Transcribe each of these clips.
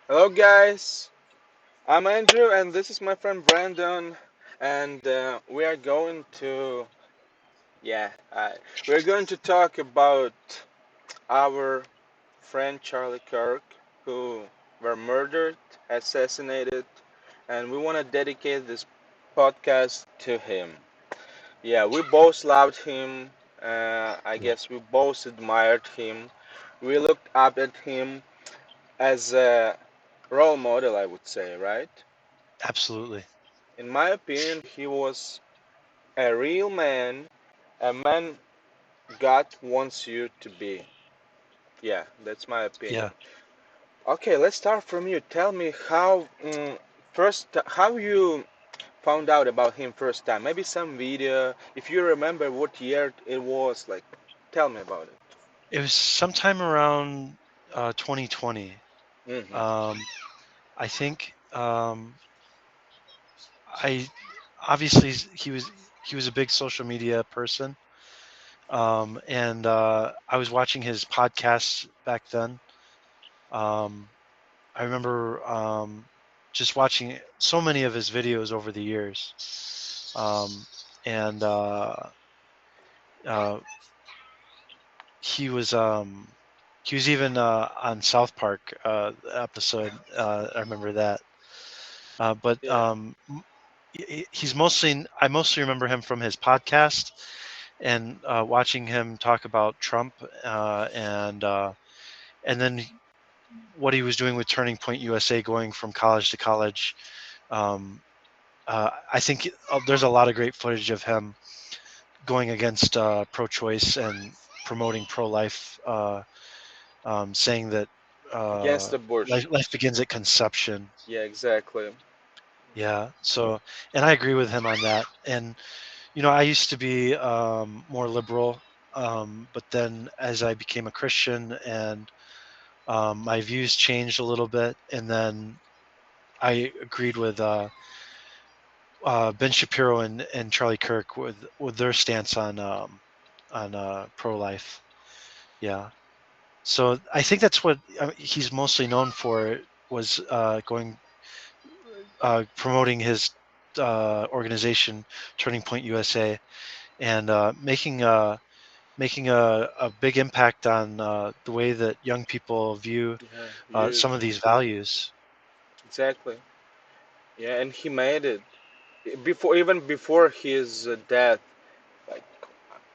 Hello, guys. I'm Andrew, and this is my friend Brandon, and we are going to, yeah, we're going to talk about our friend Charlie Kirk, who were murdered, assassinated, and we want to dedicate this podcast to him. Yeah, we both loved him. I Yeah, guess we both admired him. We looked up at him as a role model, I would say, right? absolutely. In my opinion, he was a real man, a man God wants you to be. Yeah, that's my Yeah, opinion. Okay, let's start from you. Tell me how first how you found out about him first time. Maybe some video, if you remember what year it was. Like, tell me about it. it was sometime around 2020. Hmm. Um, I think I obviously he was a big social media person, and I was watching his podcasts back then. Um, I remember just watching so many of his videos over the years, um, and uh, he was um, he was even on South Park episode. I remember that. But Yeah. he's mostly I mostly remember him from his podcast and watching him talk about Trump and then what he was doing with Turning Point USA, going from college to college. Um, I think there's a lot of great footage of him going against pro-choice and promoting pro-life, saying that Against uh, the bush. life begins at conception. Yeah, exactly. Yeah. So, and I agree with him on that. And I used to be more liberal, but then as I became a Christian and my views changed a little bit, and then I agreed with Ben Shapiro and Charlie Kirk with their stance on pro-life. Yeah. So I think that's what he's mostly known for, was going promoting his organization, Turning Point USA, and making a big impact on the way that young people view Yeah, you some of these values. exactly. Yeah, and he made it even before his death. Like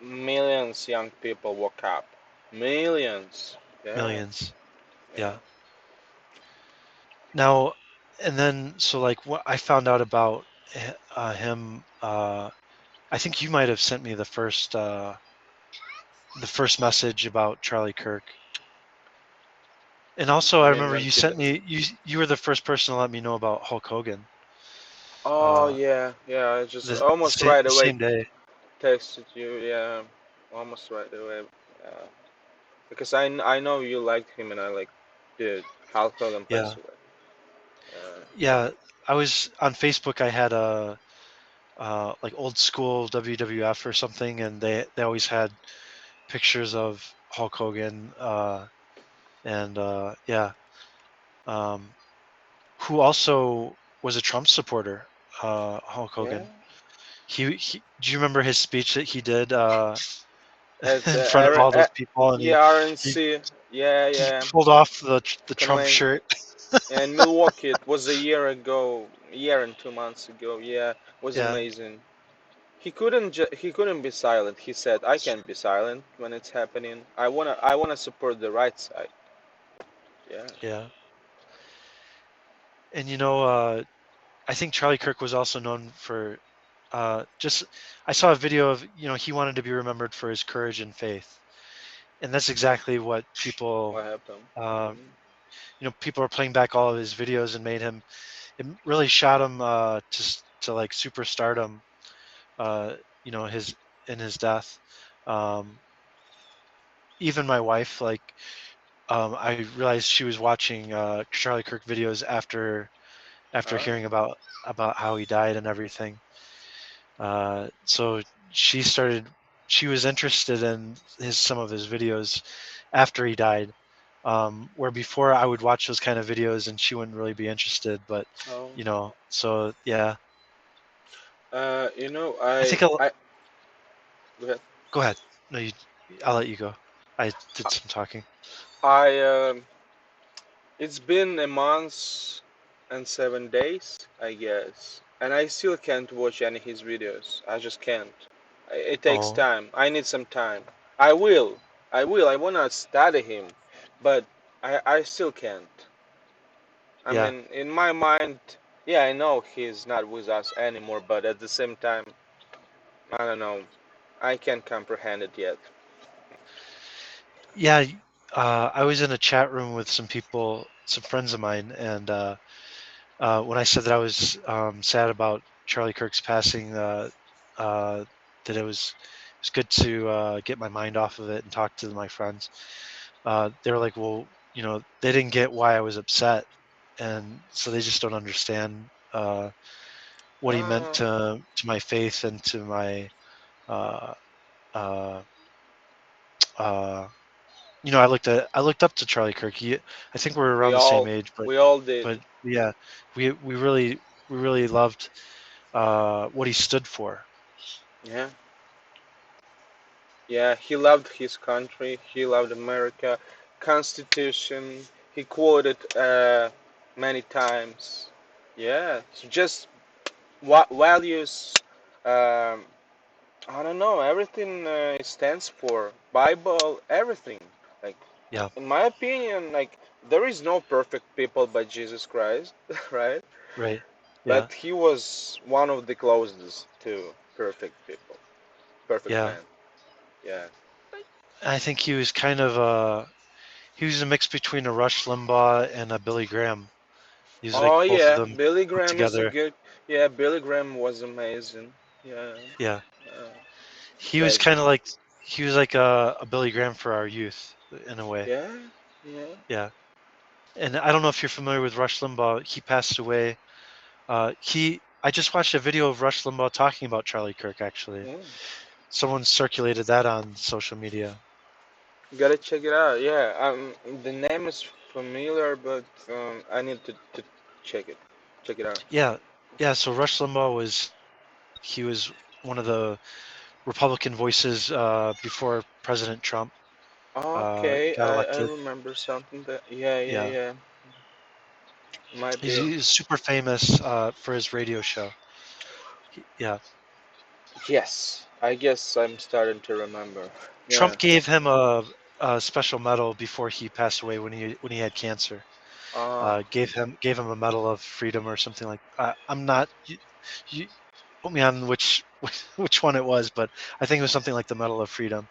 millions young people woke up. Millions. Yeah, Millions. yeah. Yeah. Now, and then so like what I found out about him. I think you might have sent me the first message about Charlie Kirk. And also, I Maybe remember on you TV. sent me you were the first person to let me know about Hulk Hogan. Oh Uh, yeah, yeah. I just the almost same right the away same day. texted you. Yeah, almost right away. Because I know you liked him and I like the Hulk Hogan Yeah, passed away. Uh, yeah. I was on Facebook. I had a like old school WWF or something, and they always had pictures of Hulk Hogan. And yeah, um, who also was a Trump supporter. Hulk yeah. Hogan. Do you remember his speech that he did At in front of all those people, and yeah, he RNC. Yeah, he yeah. pulled off the Trump Conven shirt. and Milwaukee. It was a year ago, a year and 2 months ago. Yeah, it was Yeah, amazing. He couldn't be silent. He said, "I can't be silent when it's happening. I wanna support the right side." Yeah. yeah. And I think Charlie Kirk was also known for just. I saw a video of he wanted to be remembered for his courage and faith, and that's exactly what people. What happened? Uh, Hmm. People are playing back all of his videos and made him. It really shot him to like superstardom. Uh, his in his death. Um, Even my wife, like, I realized she was watching Charlie Kirk videos after Ah, hearing about how he died and everything. So she started. She was interested in some of his videos after he died. Where before I would watch those kind of videos and she wouldn't really be interested, but Oh. so yeah, You know, I think go ahead. go ahead. No, I'll let you go. I did some talking. I It's been a month and 7 days, I guess, and I still can't watch any of his videos. I just can't. It takes Oh, time. I need some time. I will. I will. I wanna study him, but I still can't. I yeah. mean, in my mind, yeah, I know he's not with us anymore, but at the same time, I don't know. I can't comprehend it yet. Yeah, I was in a chat room with some people, some friends of mine, and when I said that I was sad about Charlie Kirk's passing, uh, that it was good to get my mind off of it and talk to my friends. They were like, "Well, they didn't get why I was upset, and so they just don't understand what he meant Ah, to my faith and to my uh, uh, uh, I looked up to Charlie Kirk. I think we're we around the same all age, but we all did. but yeah, we really loved what he stood for. Yeah. Yeah, he loved his country. He loved America, Constitution. He quoted many times. Yeah, so just what values. Um, I don't know. Everything it stands for Bible. Everything. Like Yeah, in my opinion, like there is no perfect people but Jesus Christ, right? right. Yeah, But he was one of the closest to perfect people, perfect yeah. man. Yeah. I think he was a mix between a Rush Limbaugh and a Billy Graham. He was like Oh both of yeah, them Billy put Graham is a together. good. Yeah, Billy Graham was amazing. Yeah, Yeah, uh, he was guys. kind of like he was like a Billy Graham for our youth in a way. Yeah, yeah. Yeah, and I don't know if you're familiar with Rush Limbaugh. He passed away. I just watched a video of Rush Limbaugh talking about Charlie Kirk. Actually, Mm. someone circulated that on social media. Gotta check it out. Yeah, the name is familiar, but I need to check it. Check it out. Yeah, yeah. So Rush Limbaugh he was one of the Republican voices before President Trump Okay, got I elected. remember something that. Yeah, yeah, Yeah, yeah. Might he's, be. he's super famous for his radio show. Yeah, Yes, I guess I'm starting to remember. Yeah. Trump gave him a special medal before he passed away when he had cancer. Ah, Gave him a medal of freedom or something like. I'm not. You put me on which which one it was, but I think it was something like the Medal of Freedom.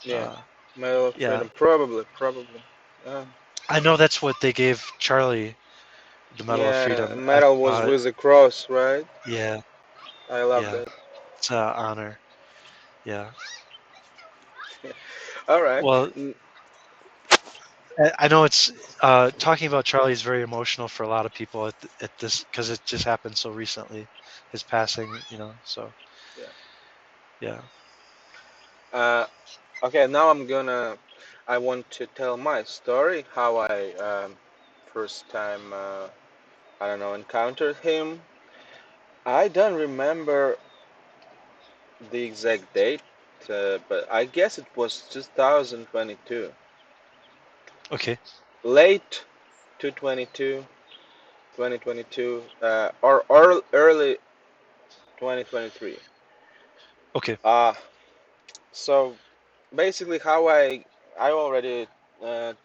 yeah. Uh, Medal of yeah, Freedom. Probably, probably. Yeah. I know that's what they gave Charlie, the Medal of Yeah, Freedom. medal was with a cross, right? Yeah, I love yeah, that. it's an honor. Yeah. All right. Well, I know it's talking about Charlie is very emotional for a lot of people at this because it just happened so recently, his passing. So Yeah. yeah. Uh, okay, now I want to tell my story how I first time I don't know encountered him. I don't remember the exact date, but I guess it was 2022, Okay. late 2022, 2022, or early 2023. Okay. Uh, so basically, I already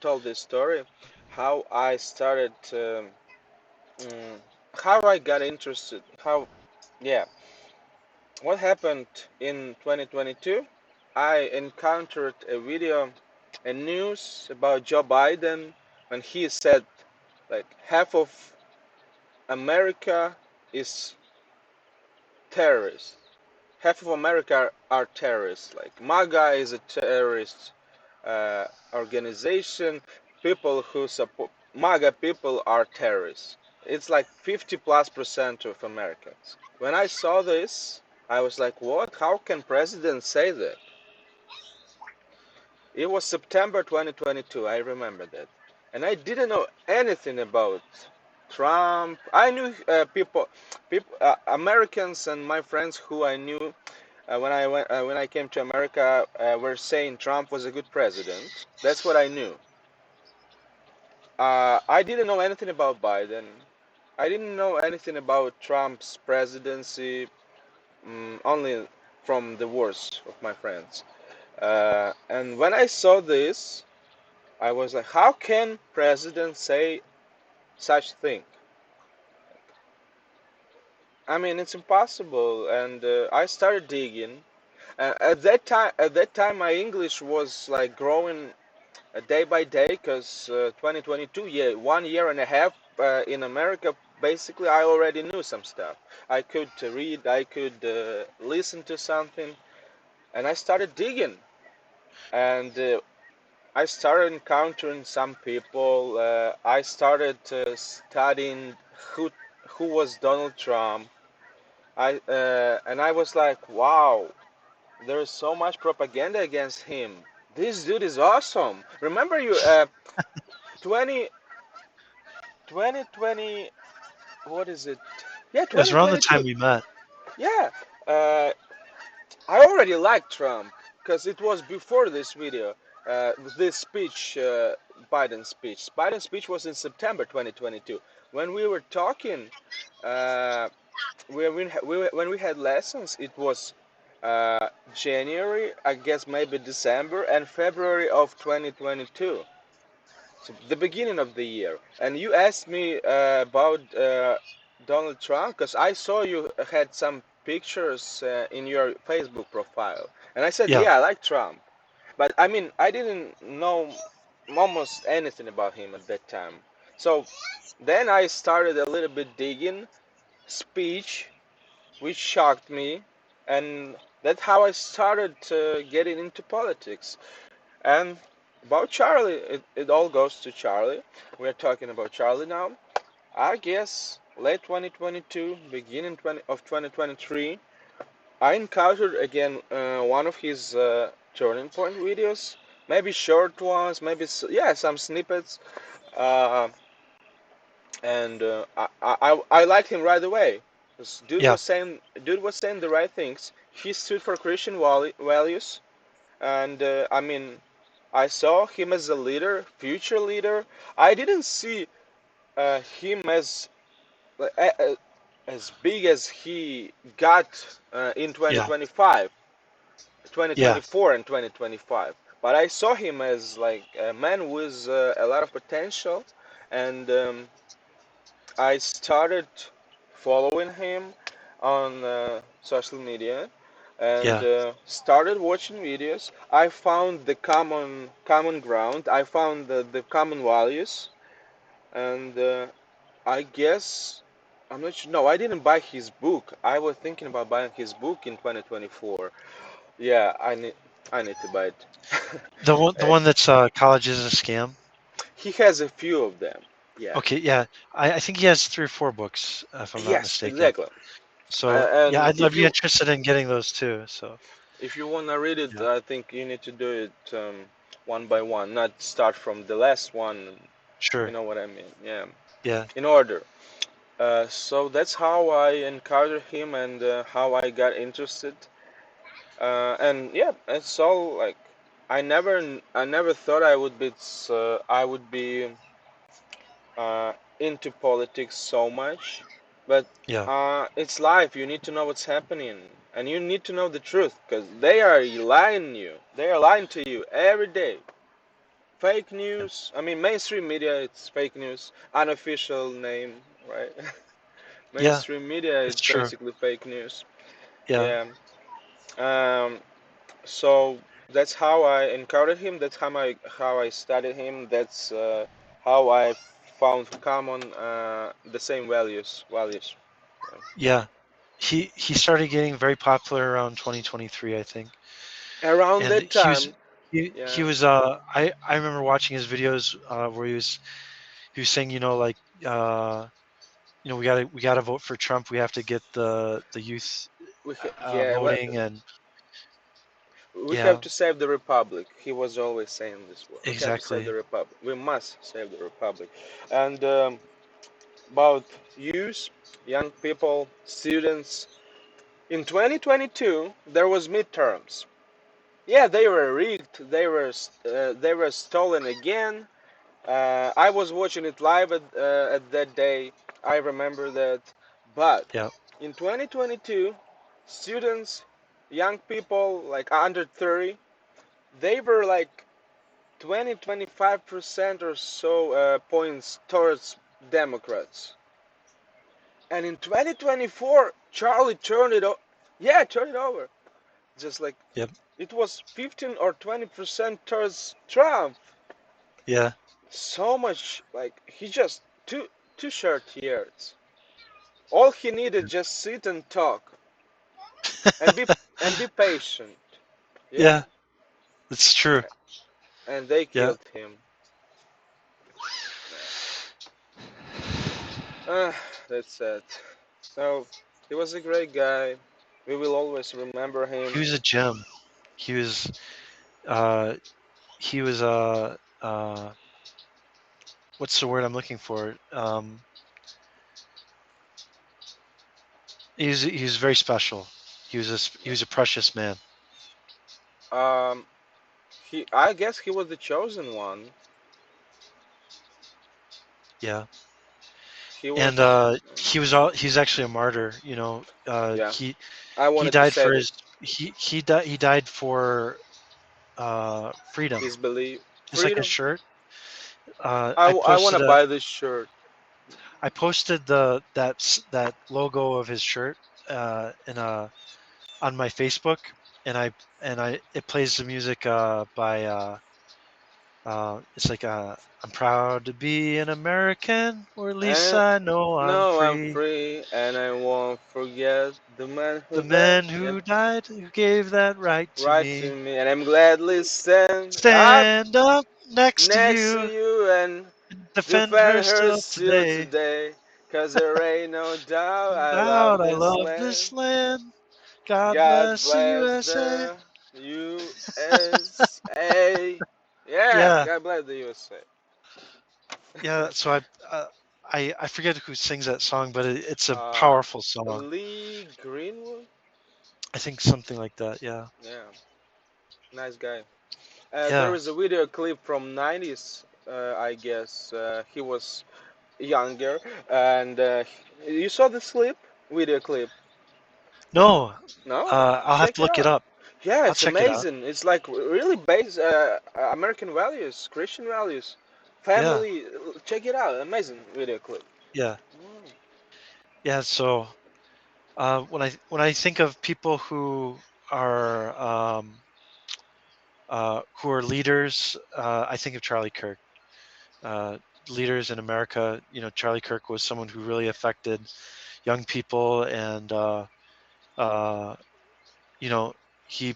told this story, how I started, mm, how I got interested, how yeah, what happened in 2022? I encountered a video, a news about Joe Biden when he said like half of America is terrorists. Half of America are terrorists. Like MAGA is a terrorist organization. People who support MAGA people are terrorists. It's like 50+% of Americans. When I saw this, I was like, what? How can president say that? It was September 2022. I remember that. and I didn't know anything about Trump. I knew Americans and my friends who I knew when I came to America were saying Trump was a good president. That's what I knew. I didn't know anything about Biden. I didn't know anything about Trump's presidency, only from the words of my friends. And when I saw this, I was like, how can president say such thing? I mean, it's impossible. And I started digging. At that time, my English was like growing day by day, because 2022, yeah, 1 year and a half in America. Basically, I already knew some stuff. I could read, I could listen to something, and I started digging. And I started encountering some people. I started studying who who was Donald Trump. And I was like, wow, there is so much propaganda against him. This dude is awesome. Remember you 20 2020, what is it? Yeah, It was around the time 2022. we met. Yeah, uh, I already liked Trump because it was before this video, this speech, Biden's speech. Biden's speech was in September 2022. When we were talking, uh, when we had lessons, it was January, I guess maybe December, and February of 2022. So the beginning of the year. And you asked me about Donald Trump because I saw you had some pictures in your Facebook profile, and I said, Yeah, yeah, I like Trump, but I mean, I didn't know almost anything about him at that time. So then I started a little bit digging speech, which shocked me, and that's how I started getting into politics. And about Charlie, it all goes to Charlie. We're talking about Charlie now. I guess late 2022, beginning 2023, I encountered again one of his turning point videos. Maybe short ones, maybe yeah, some snippets. Uh, and I liked him right away. 'Cause yeah, dude was saying the right things. He stood for Christian values, and I mean, I saw him as a leader, future leader. I didn't see him as big as he got in yeah, 2025, yeah, 2024, and 2025. But I saw him as like a man with a lot of potential, and I started following him on social media and yeah, started watching videos. I found the common ground. I found the common values, and I guess I'm not sure. No, I didn't buy his book. I was thinking about buying his book in 2024. Yeah, I need to buy it. the Uh, one that's college is a scam. he has a few of them. Yeah. Okay, yeah, I think he has 3 or 4 books, if I'm not Yes, mistaken. exactly. So yeah, And I'd be interested in getting those too. So if you wanna read it, yeah, I think you need to do it one by one, not start from the last one. You sure, know what I mean? Yeah. yeah, In order. So that's how I encountered him and how I got interested. And yeah, it's all like I never thought I would be into politics so much, but yeah, it's life. You need to know what's happening, and you need to know the truth because they are lying you. They are lying to you every day. Fake yeah, news. I mean, mainstream media. It's fake news. Unofficial name, right? yeah, Mainstream media is it's true. basically fake news. Yeah, Yeah. Um, so that's how I encountered him. That's how I studied him. That's how I found common the same values. yeah. He started getting very popular around 2023, I think. Around And that time, he yeah, was I remember watching his videos where he was saying, uh we gotta vote for Trump. We have to get the youth yeah. voting. And We have Yeah, to save the republic. He was always saying this word. We have to save exactly. the republic. We must save the republic. And about youth, young people, students. In 2022, there was midterms. Yeah, they were rigged. They were stolen again. I was watching it live at that day. I remember that. But Yeah, in 2022, students, young people like under 30, they were like 20, 25% or so points towards Democrats. And in 2024, Charlie turned it. Yeah, turned it over. Just like yep, it was 15 or 20% towards Trump. yeah, So much like he just two short years. All he needed just sit and talk and be patient. Yeah, yeah. That's true. and they Yeah. killed him. Ah, that's sad. So he was a great guy. We will always remember He him. was a gem. He was uh he was what's the word I'm looking for? He was very special. He was a precious man. Um, I guess he was the chosen one. Yeah. He And was. he's actually a martyr, you know. Yeah, I He wanted to died say for that his he died for freedom. his belief, Just like his freedom. shirt. I want to buy this shirt. I posted that logo of his shirt in a on my Facebook, and I it plays the music by it's like I'm proud to be an American, or at least And I know I'm no, I'm free. free, and I won't forget the man who The died. man Yeah, who died, who gave that right to right to me. me, and I'm gladly stand up Stand up next to next to you, you and defend her defend her still still today. today. 'Cause there ain't no doubt I love Doubt I this love land. this land. God God bless the bless USA. the USA. Yeah, Yeah, God bless the USA. yeah. So I forget who sings that song, but it's a Uh, powerful song. Lee Greenwood. I think something like that. Yeah, Yeah, nice guy. There yeah. is a video clip from 90s, I guess. He was younger, and you saw this clip? Video clip? No, No? I'll have Check to it look it out. up. Yeah, I'll it's check it out. amazing. It's like really based American values, Christian values, Yeah, family. Check it out. Amazing video clip. yeah, Mm. yeah. So when I think of people are who are leaders, I think of Charlie Kirk. Uh, Leaders in America, you know, Charlie Kirk was someone who really affected young people, and uh, you know, he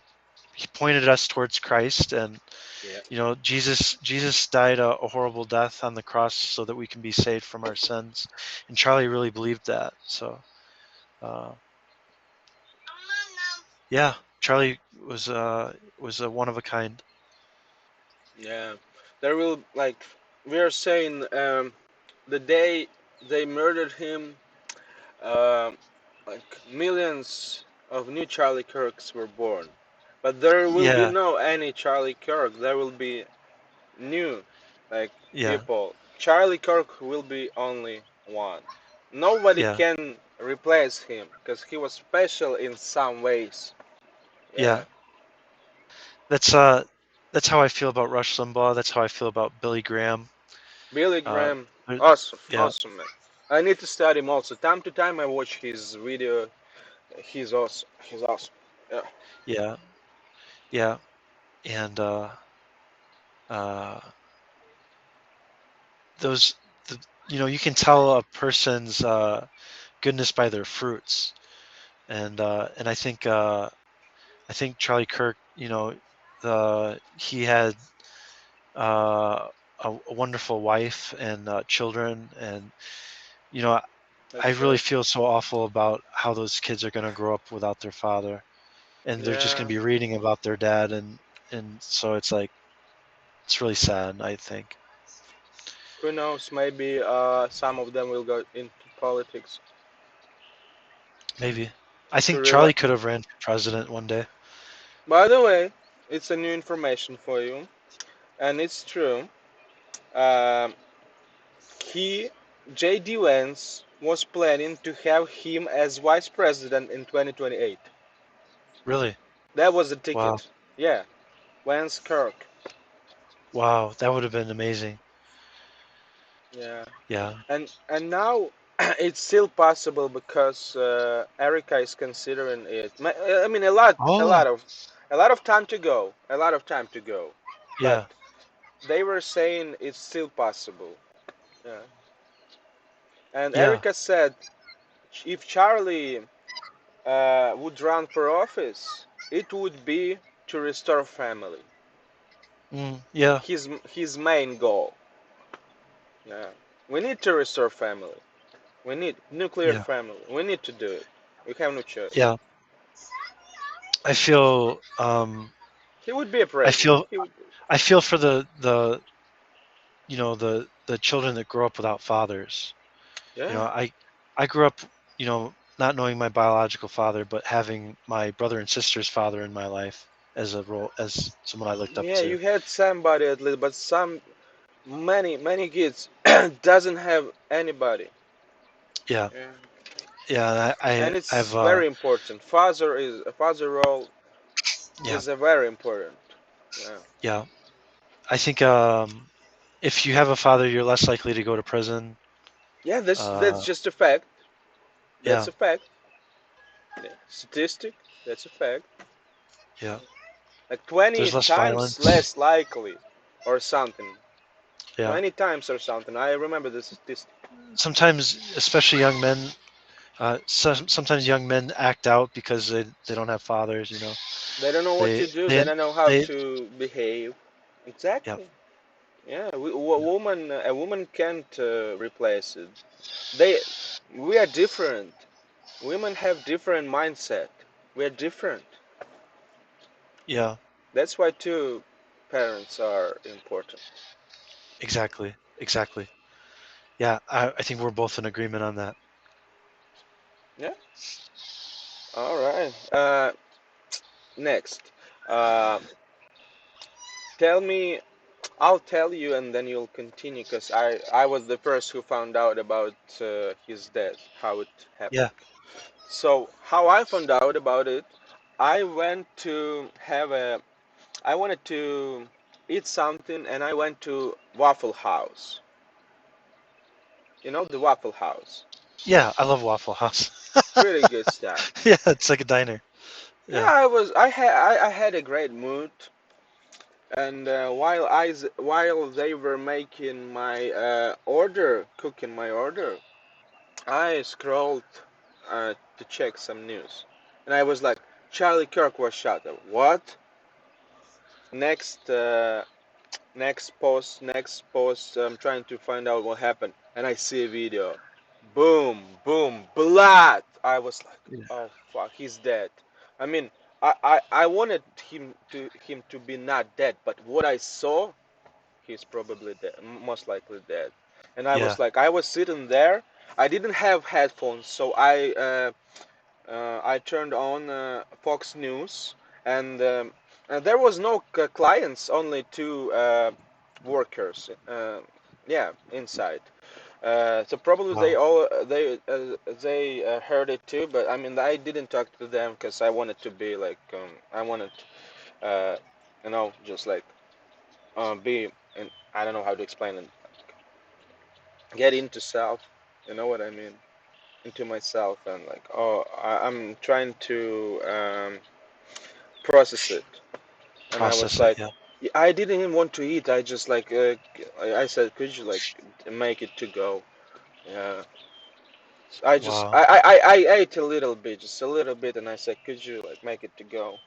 he pointed us towards Christ, and Yeah. you know, Jesus died a horrible death on the cross so that we can be saved from our sins, and Charlie really believed that. So uh, yeah, Charlie was a one of a kind. Yeah. There will like we are saying the day they murdered him, um, like millions of new Charlie Kirks were born. But there will be Yeah, no any Charlie Kirk. There will be new like yeah, people. Charlie Kirk will be only one. Nobody yeah, can replace him because he was special in some ways. Yeah. yeah. That's that's how I feel about Rush Limbaugh. That's how I feel about Billy Graham. Billy Uh, Graham, but- awesome, yeah, awesome man. I need to study him also. Time to time I watch his video. He's awesome. He's awesome. Yeah. yeah, yeah, and uh, those, the, you know, you can tell a person's goodness by their fruits, and I think Charlie Kirk, you know, he had uh, a wonderful wife and children, and you know, I That's really right. feel so awful about how those kids are going to grow up without their father. and they're just going Yeah. to be reading about their dad, and so it's like it's really sad. I think Who knows? Maybe some of them will go into politics maybe I to think real. Charlie could have ran for president one day. By the way, it's a new information for you, and it's true. Um, he, J.D. Vance, was planning to have him as vice president in 2028. Really? That was the Wow, ticket. Yeah, Vance Kirk. wow, that would have been amazing. Yeah, Yeah. and now it's still possible because Erica is considering it. I mean, Oh, a lot of time to go, a lot of time to go, but yeah, they were saying it's still possible. Yeah, and yeah. Erica said if Charlie would run for office, it would be to restore family. Yeah, His main goal. Yeah, we need to restore family. We need nuclear yeah, family. We need to do it. We have no choice. yeah. I feel He would be a I president. feel He would. I feel for the the children that grow up without fathers. You know, Yeah. I grew up, not knowing my biological father, but having my brother and sister's father in my life as a role as someone I looked up Yeah, to. you had somebody at least, but many kids doesn't have anybody. Yeah, Yeah. yeah. And I've it's very important. Father role yeah, is a very important. Yeah. yeah. I think if you have a father, you're less likely to go to prison. Yeah, that's Uh, just a fact. That's yeah, a fact. Yeah. Statistic. That's a fact. yeah. Like 20 There's less times violence. less likely, or something. Yeah. 20 times or something. I remember this statistic. Sometimes, especially young men, sometimes young men act out because they don't have fathers. They don't know what They to do. They they don't know how they to behave. yeah, Exactly. Yeah, yeah, a woman can't replace it. They, we are different. Women have different mindset. We are different. yeah. That's why two parents are important. Exactly, exactly. Yeah, I think we're both in agreement on that. Yeah. All right. Next. Uh, tell me. I'll tell you, and then you'll continue, because I was the first who found out about his death, how it Yeah, happened. So how I found out about it, I went to have a I wanted to eat something, and I went to Waffle House. You know the Waffle House. yeah. I love Waffle House. Pretty good stuff. Yeah, it's like a diner. Yeah, Yeah. I had a great mood, and while they were making my order, cooking my order, I scrolled to check some news, and I was like, Charlie Kirk was shot. What? Next, next post. I'm trying to find out what happened, and I see a video. Boom, boom, blood. I was like, Yeah. oh fuck, he's dead. I mean, I wanted him to be not dead, but what I saw, he's probably dead, most likely dead. And I Yeah. was like, I was sitting there. I didn't have headphones, so I turned on Fox News, and there was no clients, only two workers. Yeah, inside. So probably Wow. they heard it too, but I mean I didn't talk to them because I wanted to be like I wanted uh, just like be, and I don't know how to explain it. Get into self, you know what I mean? Into myself, and like, oh, I'm trying to process it. And I was Process it. like, Yeah. I didn't even want to eat. I just like, I said, could you like make it to go? Yeah. Wow. I ate a little bit, just a little bit, and I said, could you like make it to go?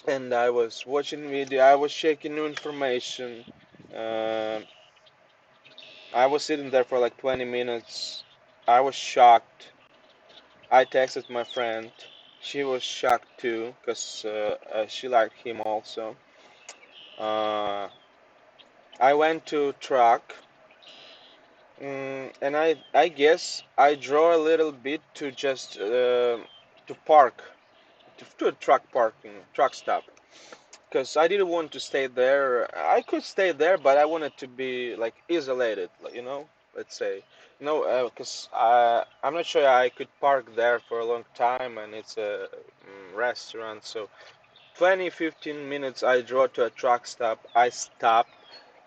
And I was watching video. I was checking new information. Uh, I was sitting there for like 20 minutes. I was shocked. I texted my friend. She was shocked too, cause she liked him also. Uh, I went to truck, and I guess I draw a little bit to just to park to a truck stop, because I didn't want to stay there. I could stay there, but I wanted to be like isolated, like, let's say, because I'm not sure I could park there for a long time, and it's a restaurant. So 20, 15 minutes, I drove to a truck stop. I stopped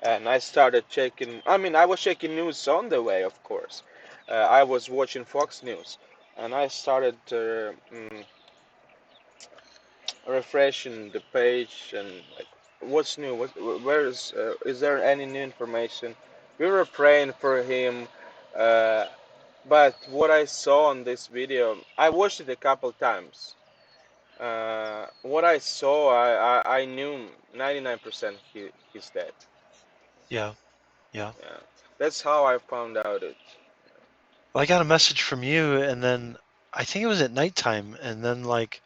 and I started checking. I mean, I was checking news on the way, of course. I was watching Fox News, and I started refreshing the page and like, what's new? Where is there any new information? We were praying for him, uh, but what I saw on this video, I watched it a couple times. What I saw, I knew 99% he's dead. Yeah, yeah. Yeah, that's how I found out it. Well, I got a message from you, and then I think it was at nighttime, and then like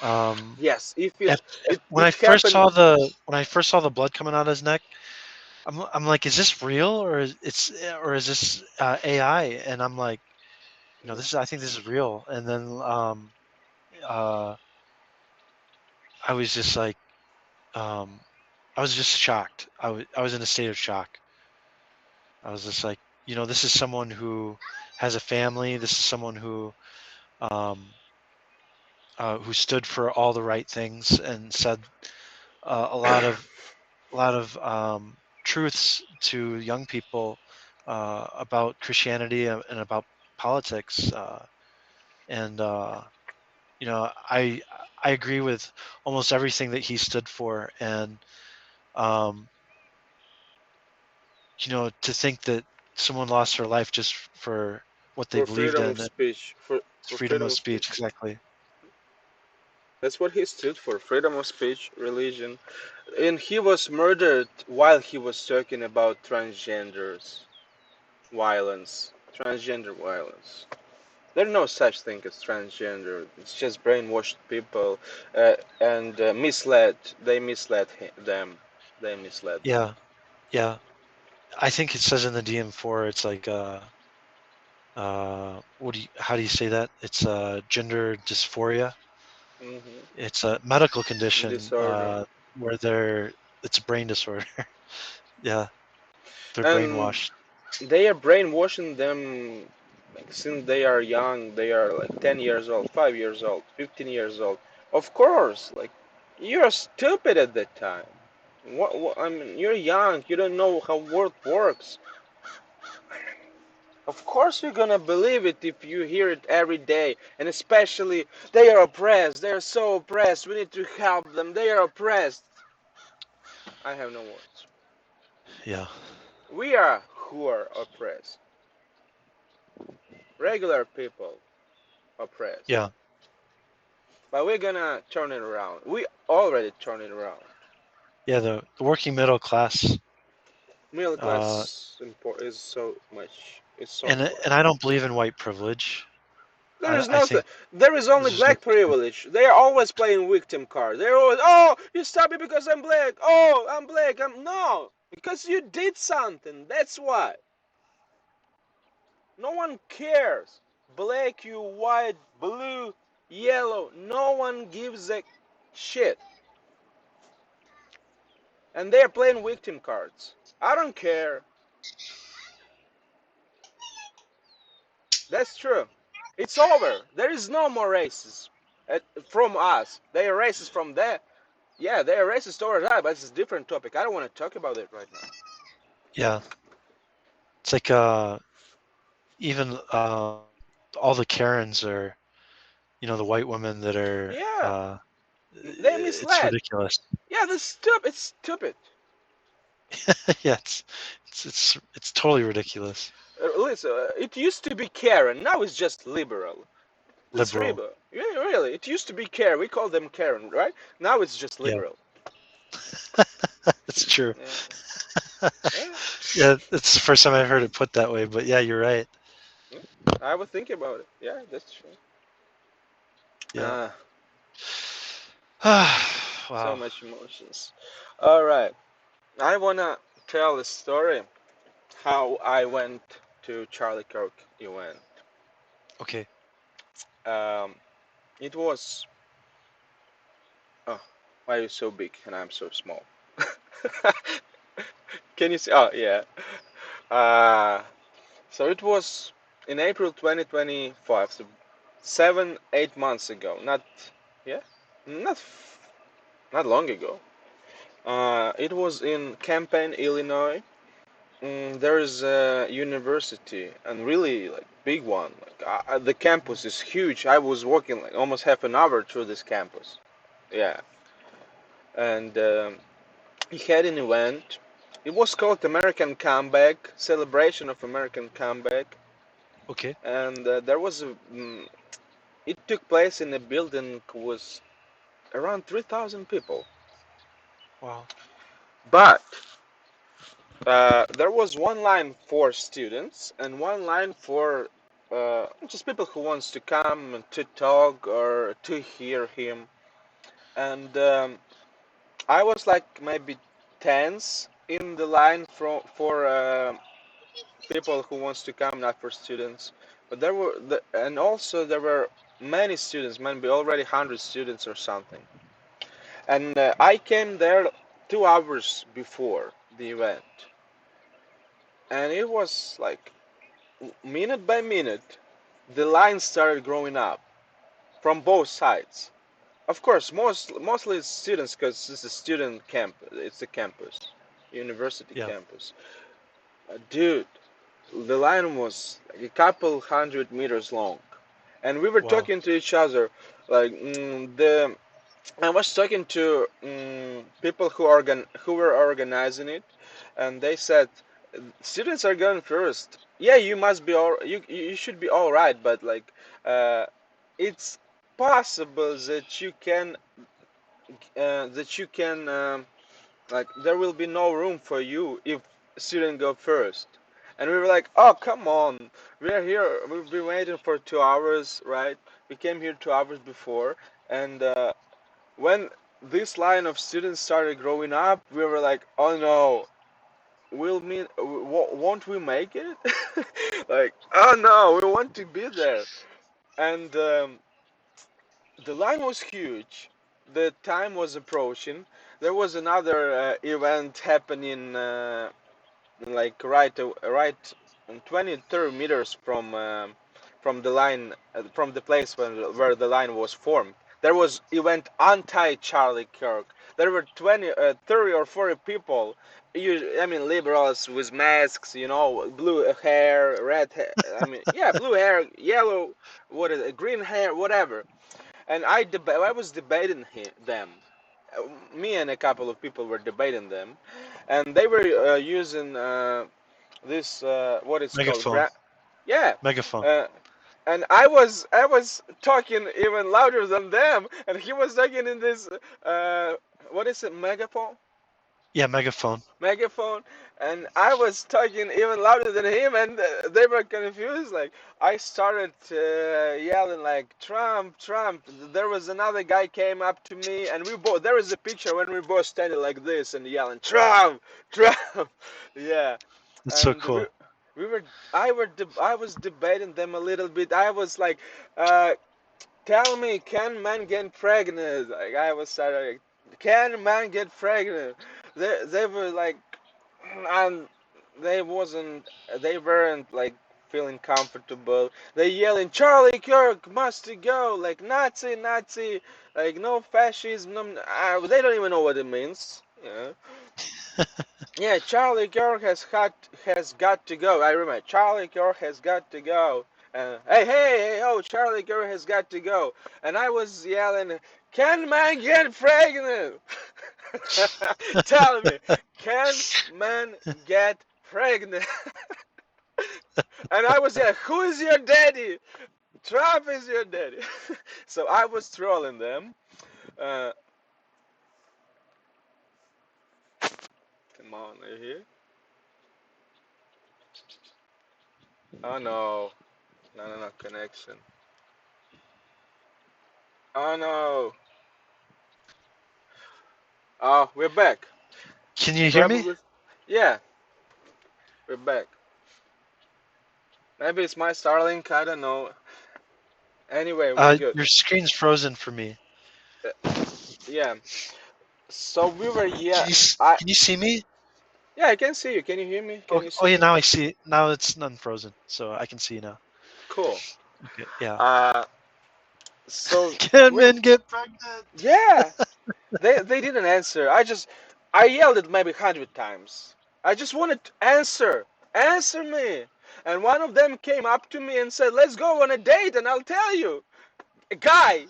um, Yes, if it it when I it first happened. saw the blood coming out of his neck, I'm like, is this real or is this AI? And I'm like, I think this is real. And then uh, I was just like, um, I was just shocked. I was in a state of shock. I was just like, this is someone who has a family. This is someone um, who stood for all the right things and said a lot of truths to young people about Christianity and about politics. And I agree with almost everything that he stood for. And um, to think that someone lost their life just for what they For believed freedom of in, and speech, for freedom freedom of of speech, speech. exactly. That's what he stood for: freedom of speech, religion. And he was murdered while he was talking about transgenders violence, transgender violence. There's no such thing as transgender. It's just brainwashed people and misled. They misled them. They misled them. Yeah, yeah. I think it says in the DM4, it's like how do you say that? It's gender dysphoria. Hmm. It's a medical condition Disorder. where it's a brain disorder. Yeah, they're And brainwashed. they are brainwashing them like, since they are young. They are like 10 years old, 5 years old, 15 years old. Of course, like, you're stupid at that time. I mean, you're young, you don't know how world works. Of course you're gonna believe it if you hear it every day, and especially they are oppressed. They are so oppressed. We need to help them. They are oppressed. I have no words. Yeah, We are who are oppressed. Regular people oppressed. yeah, But we're gonna turn it around. We already turned it around. yeah. The working middle class, Middle uh, class is so much. It's so and important. I don't believe in white privilege. There is I nothing. think There is only there's no black privilege. They are always playing victim card. They're always, oh, you stop me because I'm black. Oh, I'm black. No, because you did something. That's why. No one cares. Black, you white, blue, yellow. No one gives a shit. And they're playing victim cards. I don't care. That's true. It's over. There is no more races from us. They are racist from there. Yeah, they are racist towards us, but it's a different topic. I don't want to talk about it right now. Yeah, it's like even all the Karens are, the white women that are. Yeah, they It's misled. ridiculous. Yeah, that's stupid. It's stupid. Yeah, it's totally ridiculous. Listen, it used to be Karen. Now it's just liberal. That's Liberal. liberal. Yeah, really. It used to be Karen. We call them Karen, right? Now it's just Yeah, liberal. that's true. Yeah, yeah, Yeah, it's the first time I've heard it put that way, but yeah, you're right. yeah. I was thinking about it. Yeah, that's true. Yeah. Uh, so Wow. much emotions. All right, I wanna tell a story how I went to Charlie Kirk event. Okay. Um, it was. Oh, why are you so big and I'm so small? Can you see? Oh, yeah. Uh, so it was in April 2025, so 7, 8 months ago. Not, yeah, not not long ago. It was in Campaign, Illinois. There is a university, and really like big one. Like the campus is huge. I was walking like almost half an hour through this campus. Yeah, and he had an event. It was called American Comeback, Celebration of American Comeback, Okay. and there was a. It took place in a building with around 3,000 people, Wow. but there was one line for students and one line for just people who wants to come to talk or to hear him. And I was like maybe tense in the line for people who wants to come, not for students. But and also there were many students, maybe already 100 students or something. And I came there 2 hours before the event, and it was like minute by minute, the line started growing up from both sides. Of course, mostly it's students because it's a student camp. It's a campus, university Yeah. campus. Dude, the line was like a couple 100 meters long, and we were Wow. talking to each other. Like the I was talking to people who were organizing it, and they said students are going first. Yeah, you must be all you should be all right, but like uh, it's possible that you can like there will be no room for you if students go first. And we were like, oh come on, we're here. We've been waiting for 2 hours, right? We came here 2 hours before, and when this line of students started growing up, we were like, oh no, won't we make it? Like, oh no, we want to be there. And the line was huge. The time was approaching. There was another event happening like right 20 30 meters from the line from the place where the line was formed. There was event anti Charlie Kirk. There were 30 or 40 people, I mean liberals with masks, blue hair, red hair, I mean yeah, blue hair, yellow, what is it, green hair, whatever. And I was debating them. Me and a couple of people were debating them, and they were using this what is called Megaphone. yeah, Megaphone. uh, and I was talking even louder than them, and he was talking in this uh, what is it, megaphone, Yeah, megaphone. megaphone, and I was talking even louder than him, and they were confused. Like I started yelling like Trump, Trump. There was another guy came up to me, and we both. There is a picture when we both standing like this and yelling Trump, Trump. Yeah, That's so and cool. we were. I was debating them a little bit. I was like, uh, tell me, can man get pregnant? Like I was starting, can man get pregnant? They were like, and they wasn't, they weren't like feeling comfortable. They yelling, Charlie Kirk must go, like Nazi, Nazi, like no fascism. No, they don't even know what it means. Yeah. Yeah, Charlie Kirk has got to go. I remember Charlie Kirk has got to go. Hey, hey, hey, oh, Charlie Kirk has got to go. And I was yelling, can man get pregnant? Tell me, can man get pregnant? And I was yelling, who is your daddy? Trump is your daddy. So I was trolling them. Uh, Come on, are you here? Oh no, no, no, no, connection. Oh no. Oh, we're back. Can you hear me? Probably. Yeah, we're back. Maybe it's my Starlink. I don't know. Anyway, we're good. Your screen's frozen for me. Uh, yeah. So we were. Yeah. I. Can you see me? Yeah, I can see you. Can you hear me? Can Oh, you oh see yeah, me? now I see. Now it's unfrozen, so I can see you now. Cool. Okay, yeah. Uh. So Can we. men get pregnant? Yeah. They didn't answer. I yelled it maybe 100 times. I just wanted to answer. Answer me. And one of them came up to me and said, "Let's go on a date, and I'll tell you." A guy.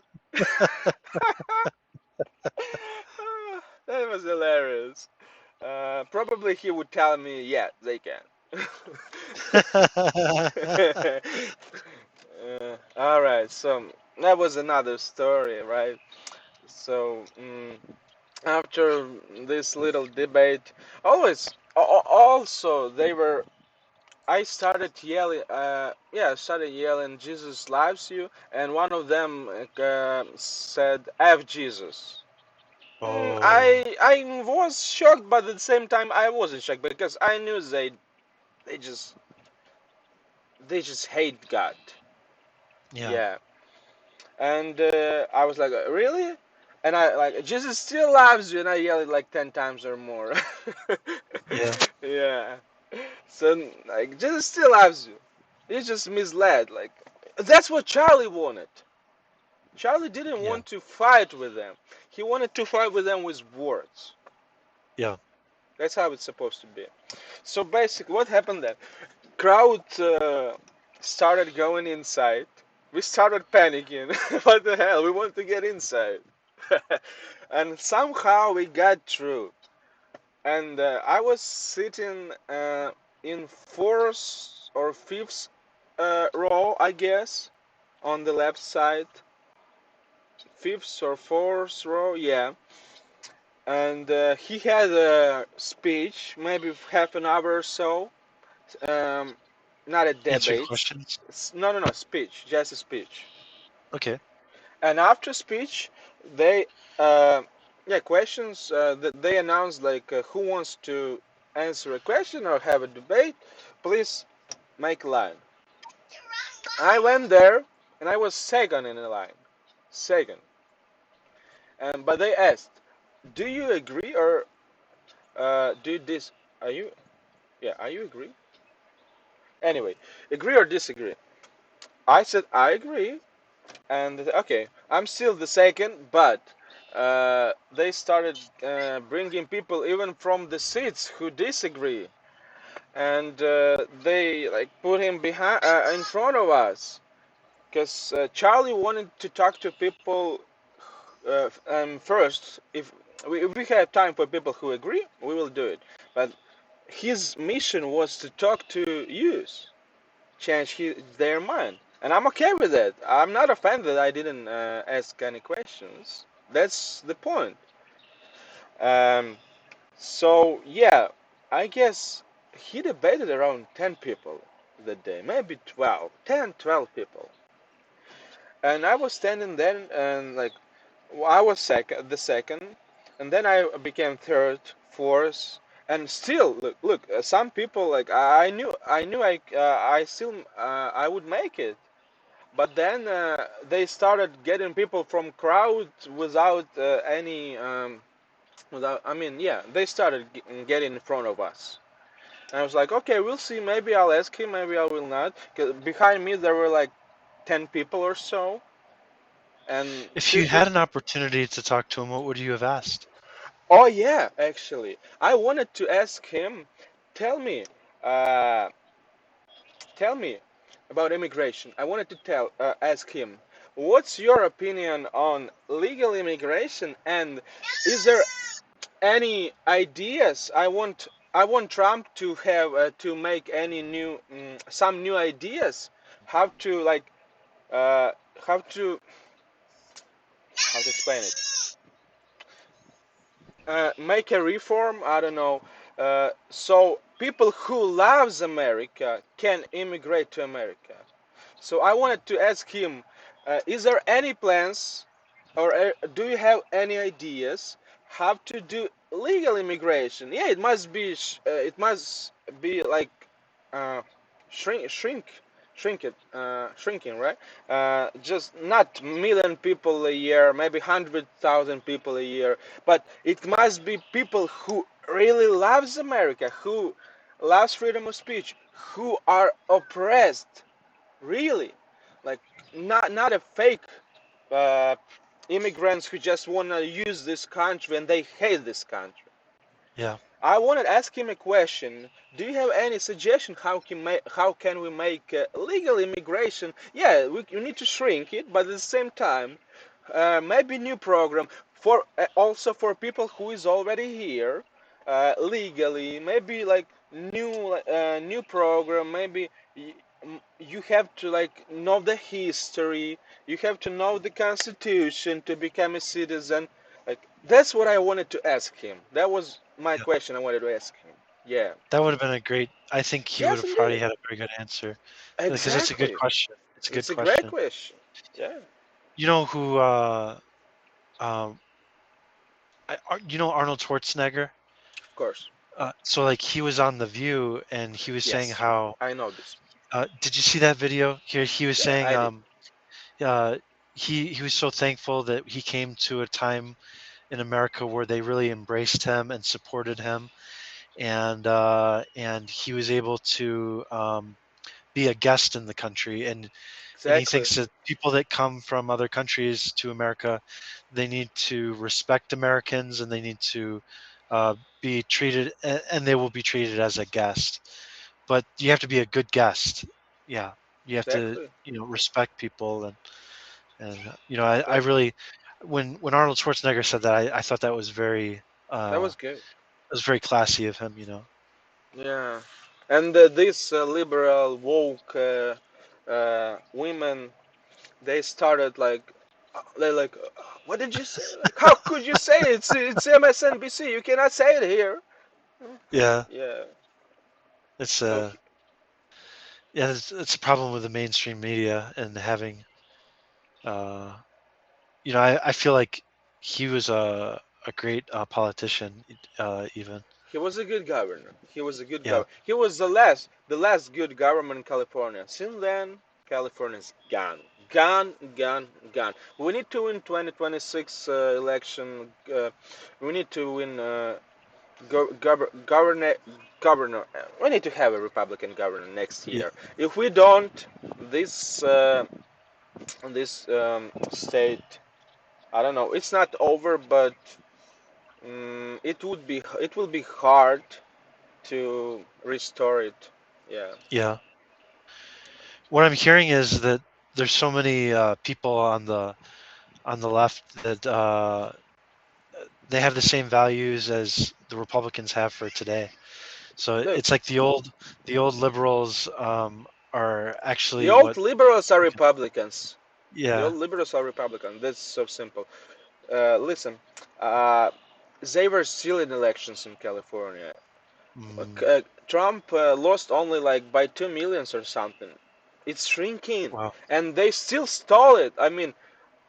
That was hilarious. Probably he would tell me, "Yeah, they can." All right, so that was another story, right? So after this little debate, also they were. I started yelling. Yeah, I started yelling, "Jesus loves you," and one of them said, "F Jesus." Oh, I was shocked, but at the same time I wasn't shocked because I knew they just they just hate God. yeah, Yeah, and I was like, really? And I like Jesus still loves you, and I yelled it like 10 times or more. yeah, Yeah. So like Jesus still loves you. He just misled. Like that's what Charlie wanted. Charlie didn't yeah, want to fight with them. He wanted to fight with them with words. yeah. That's how it's supposed to be. So basically, what happened then? Crowd started going inside. We started panicking. What the hell? We want to get inside. And somehow we got through. And I was sitting in fourth or fifth row, I guess, on the left side. Fifth or fourth row, yeah. And he had a speech, maybe half an hour or so. Um, not a Answering debate. questions. No, no, no, speech, just a speech. Okay. And after speech, they, uh, yeah, questions. They announced like who wants to answer a question or have a debate. Please make a line. I went there, and I was second in the line, second. And but they asked, "Do you agree or do this? Are you? Yeah, are you agree? Anyway, agree or disagree?" I said I agree, and okay, I'm still the second, but they started bringing people even from the seats who disagree, and they like put him behind in front of us because Charlie wanted to talk to people first. If we have time for people who agree, we will do it. But his mission was to talk to youth, change their mind. And I'm okay with that. I'm not offended I didn't ask any questions. That's the point. Um, so, yeah, I guess he debated around 10 people that day, maybe 12, 10, 12 people. And I was standing there and like, I was the second, and then I became third, fourth, and still, look, some people like I knew I still I would make it. But then they started getting people from crowd without any, without. I mean, yeah, they started getting in front of us. And I was like, okay, we'll see. Maybe I'll ask him. Maybe I will not. 'Cause behind me there were like 10 people or so, and If you people. had an opportunity to talk to him, what would you have asked? Oh yeah, actually, I wanted to ask him. Tell me, uh, tell me about immigration. I wanted to ask him, what's your opinion on legal immigration, and is there any ideas? I want Trump to have to make any new some new ideas how to like uh, how to how to explain it. Make a reform. I don't know. So people who loves America can immigrate to America. So I wanted to ask him, is there any plans? or do you have any ideas how to do legal immigration? Yeah, it must be like uh, shrinking, right? Just not million people a year, maybe 100,000 people a year, but it must be people who really loves America, who loves freedom of speech, who are oppressed, really, like not a fake uh, immigrants who just want to use this country and they hate this country. Yeah, I want to ask him a question. Do you have any suggestion how can we make legal immigration? Yeah, we need to shrink it, but at the same time, maybe new program for also for people who is already here legally. Maybe like new program. Maybe you have to like know the history. You have to know the constitution to become a citizen. Like that's what I wanted to ask him. That was my yeah. question I wanted to ask him. Yeah. That would have been a great. I think he would Yes, have probably indeed. had a very good answer because it's a good Exactly. question. It's a good It's a great question. question. Yeah, You know who? Um, you know Arnold Schwarzenegger? of course. So like he was on The View and he was saying Yes, how. I know this. Did you see that video? Here he was Yeah, saying I did. uh, he was so thankful that he came to a time in America where they really embraced him and supported him, and he was able to be a guest in the country, and he Exactly. thinks that people that come from other countries to America, they need to respect Americans and they need to be treated, and they will be treated as a guest. But you have to be a good guest. Yeah, you have to, Exactly. respect people, and I Exactly. really, when Arnold Schwarzenegger said that, I thought that was very That uh, was good. it was very classy of him. Yeah. And these liberal woke women, they started like they're like, what did you say? Like, how could you say it? It's MSNBC. You cannot say it here. Yeah, Yeah. it's Okay. yeah, it's a problem with the mainstream media and having uh, I feel like he was a great politician, even. He was a good governor. He was a good Yeah, governor. He was the last good government in California. Since then, California's gone, gone, gone, gone. We need to win 2026 election. We need to win governor. Governor. We need to have a Republican governor next yeah, year. If we don't, this state, I don't know. It's not over, but it will be hard to restore it. Yeah. yeah. What I'm hearing is that there's so many people on the left that they have the same values as the Republicans have for today. So The it's like the old liberals are the actually old what. liberals are Republicans. The Yeah. old liberals are Republicans. That's so simple. Listen, uh, they were still in elections in California. Mm, Trump lost only like by 2 millions or something. It's shrinking, wow. and they still stole it. I mean,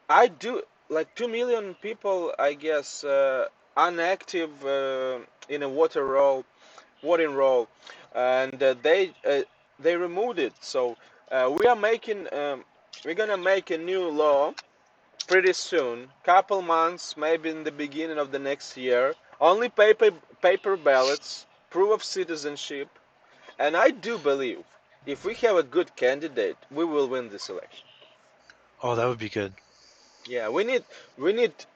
I do like 2 million people, I guess, inactive in a voting roll, and they removed it. So we're gonna make a new law pretty soon, couple months, maybe in the beginning of the next year. Only paper ballots, proof of citizenship, and I do believe if we have a good candidate, we will win this election. Oh, that would be good. Yeah, we need.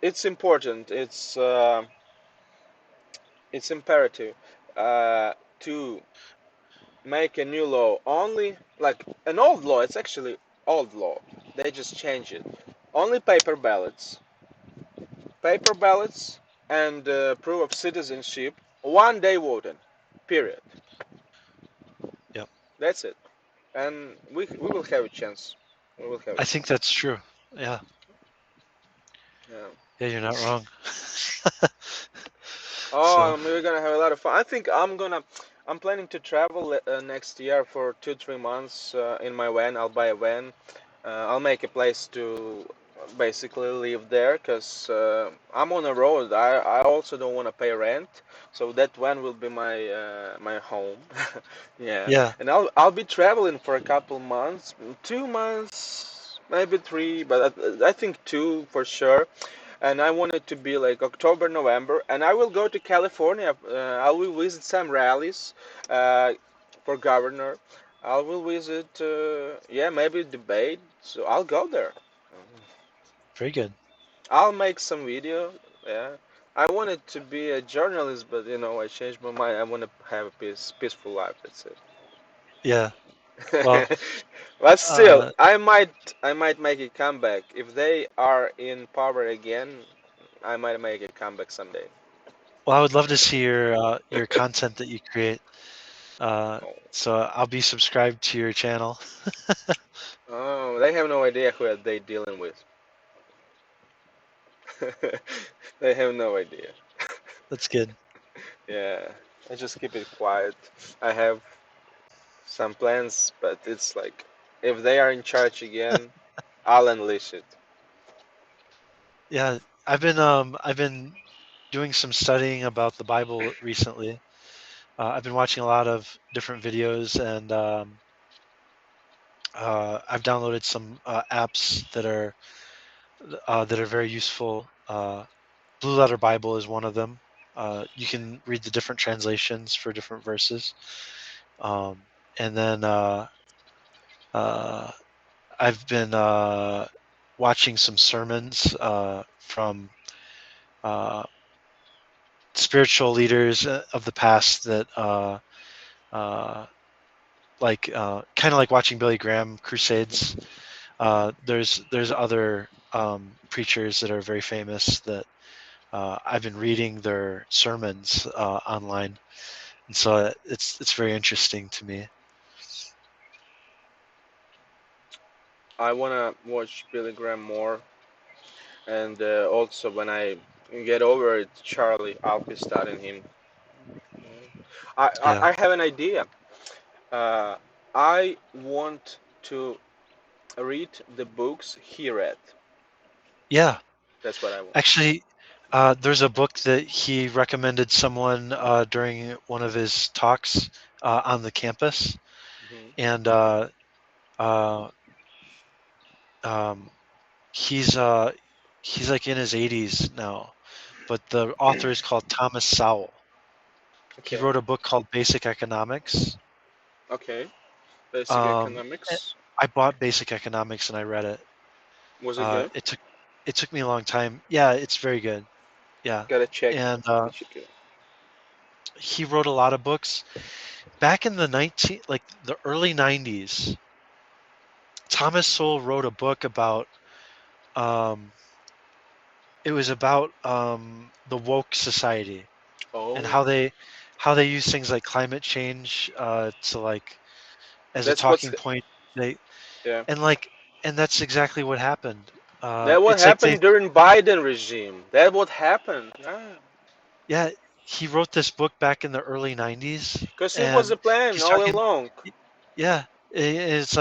It's important. It's imperative to make a new law only like an old law. It's actually old law. They just change it. Only paper ballots, and proof of citizenship. One day voting. Period. Yep. That's it. And we will have a chance. We will have a I think chance. that's true. Yeah. Yeah. Yeah, you're not wrong. Oh, So, we're gonna have a lot of fun. I think I'm planning to travel next year for 2-3 months in my van. I'll buy a van. I'll make a place to basically live there because I'm on the road. I also don't want to pay rent, so that one will be my home. Yeah, Yeah, and I'll be traveling for a couple months, 2 months, maybe three, but I think two for sure. And I want it to be like October, November, and I will go to California. I will visit some rallies uh, for governor. I will visit, yeah, maybe debate. So I'll go there. very good. I'll make some video. Yeah, I wanted to be a journalist, but I changed my mind. I want to have a peaceful life. That's Yeah. Well, it. But still, uh, I might make a comeback if they are in power again. I might make a comeback someday. well, I would love to see your content that you create. Uh, Oh, so I'll be subscribed to your channel. oh, they have no idea who are they dealing with. They have no idea. That's good. Yeah, I just keep it quiet. I have some plans, but it's like if they are in charge again, I'll unleash it. Yeah, I've been doing some studying about the Bible recently. I've been watching a lot of different videos, and I've downloaded some apps that are very useful. Blue Letter Bible is one of them. You can read the different translations for different verses, um, and then uh, I've been watching some sermons from uh, spiritual leaders of the past that uh, kind of like watching Billy Graham crusades. There's other preachers that are very famous that I've been reading their sermons online, and so it's very interesting to me. I wanna watch Billy Graham more, and also when I get over it, Charlie, I'll be studying him. I I, Yeah, I have an idea. Uh, I want to read the books he read. yeah. That's what I want. Actually, there's a book that he recommended someone during one of his talks on the campus, Hmm. and uh, um, he's uh, he's like in his 80s now, but the author is called Thomas Sowell. He Okay. wrote a book called Basic Economics. Okay. Basic Um, eh, economics. I bought Basic Economics and I read it. Was it Uh, good? it took it took me a long time. Yeah, it's very good. Yeah, Gotta check. and Check it. he wrote a lot of books back in the early 90s. Thomas Sowell wrote a book about um, it was about the woke society and Oh, how they use things like climate change to like as a that's what's talking point. They yeah. and like and that's exactly what happened. That what It's like they happened during Biden regime. That what happened. Ah, Yeah, he wrote this book back in the early 90s, because it was a and plan he's all talking. along. Yeah, it's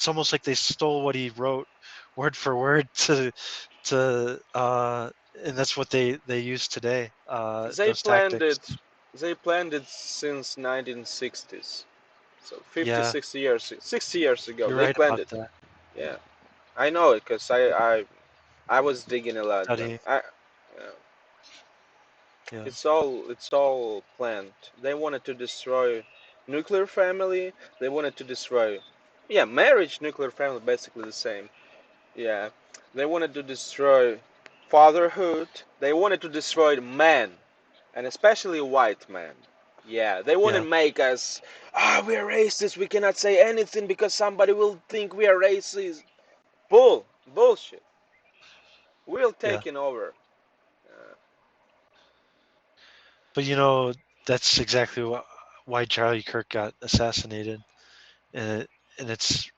almost like they stole what he wrote word for word to and that's what they use today, They those planned tactics. it. They planned it since 1960s. So 50, Yeah, 60 years, 60 years ago, you're they right planned about it. that. Yeah, I know it because I was digging a lot. Study. Uh, Yeah, it's all planned. They wanted to destroy nuclear family. They wanted to destroy, yeah, marriage, nuclear family, basically the same. Yeah, they wanted to destroy fatherhood. They wanted to destroy man, and especially white man. Yeah, they want to yeah, make us, we're racist. We cannot say anything because somebody will think we are racist. Bullshit. We're yeah. taking over. Uh, But that's exactly why Charlie Kirk got assassinated, and it's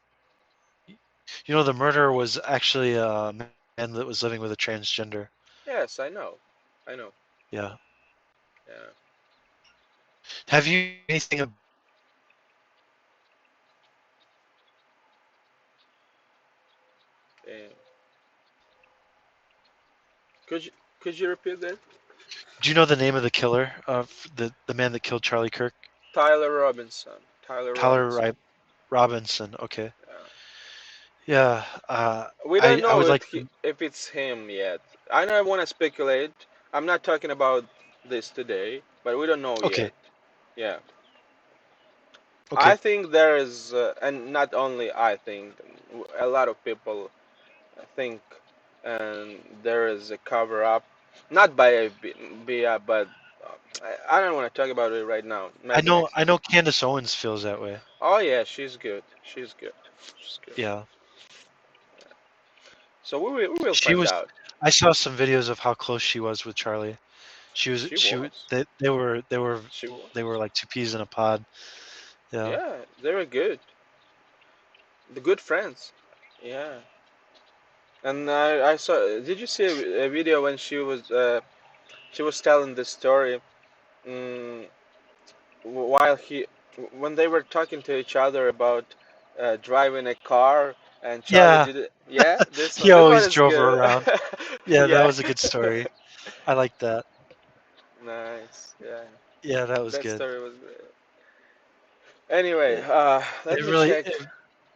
the murderer was actually a man that was living with a transgender. yes, I know. I know. Yeah. Yeah. Have you heard anything Damn. Could you could you repeat that? Do you know the name of the killer of the man that killed Charlie Kirk? Tyler Robinson. Tyler Tyler Robinson. Robinson. Okay. Yeah. Yeah. We don't I know would it, like to. if it's him yet. I don't want to speculate. I'm not talking about this today, but we don't know Okay. yet. Yeah. I Okay. think there is, and not only I think, a lot of people think, there is a cover up, not by a but I don't want to talk about it right now. Maybe next I time. know Candace Owens feels that way. Oh yeah, she's good. She's good. She's good. Yeah. So we will She find was. out. I saw some videos of how close she was with Charlie. She was. She they was. were like two peas in a pod. Yeah. Yeah, they were good. The good friends. Yeah. And I saw. Did you see a video when she was telling this story? Mm, while when they were talking to each other about driving a car, and Charlie Yeah. did it. Yeah, this He one. This one always is drove her good. around. Yeah, that Yeah. was a good story. I like that. Nice. Yeah. Yeah, that was That good. story was great. Anyway, It, let it me really check.